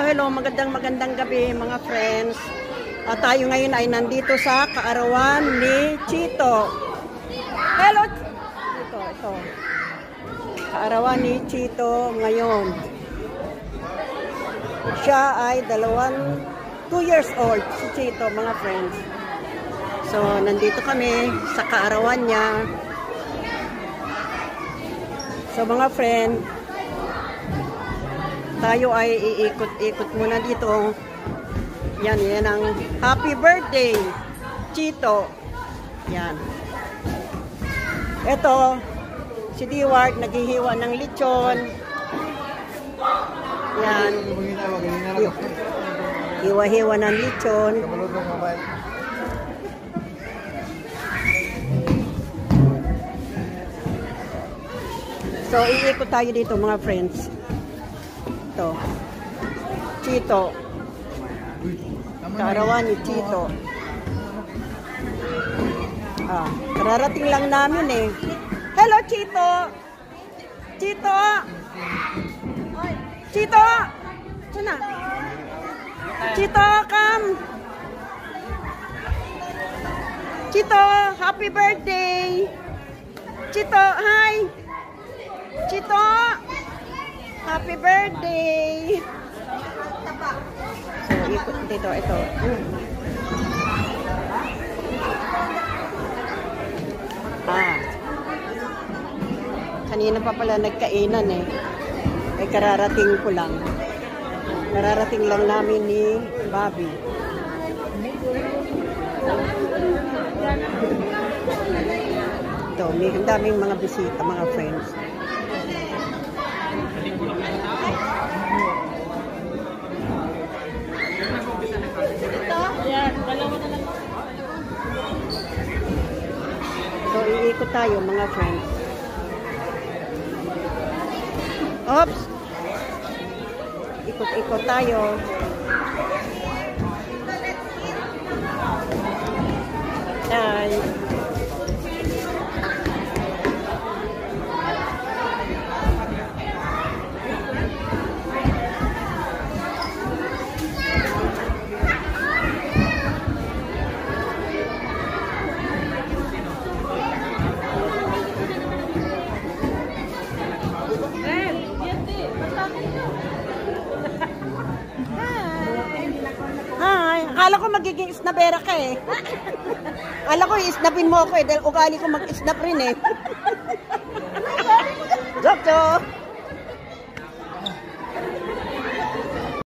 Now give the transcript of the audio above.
hello. Magandang gabi mga friends. Tayo ngayon ay nandito sa kaarawan ni Chito. Hello! Ito. Kaarawan ni Chito ngayon. Siya ay 2 years old, si Chito mga friends. So, nandito kami sa kaarawan niya. So mga friend, tayo ay iikot-ikot muna dito. Yan ang happy birthday, Chito. Yan. Ito, si Dewart naghihiwa ng lechon. Yan. Hiwa-hiwa ng lechon. So, iikot tayo dito mga friends. Ito. Chito. Kaarawan ni Chito. Kararating lang namin eh. Hello, Chito! Chito! Chito! Sana? Chito, come! Chito, happy birthday! Chito, hi! Chito! Happy birthday! So, ikot dito. Ito. Kanina pa pala nagkainan eh. Kararating ko lang. Nararating lang namin ni Bobby. Ito, may daming mga bisita, mga friends. So, iikot tayo mga friends. Oops! Ikot-ikot tayo. Ay. Akala ko magiging isnabera ka eh. Akala ko isnapin mo ako eh. Dahil ugali ko mag-isnap rin eh. Joke!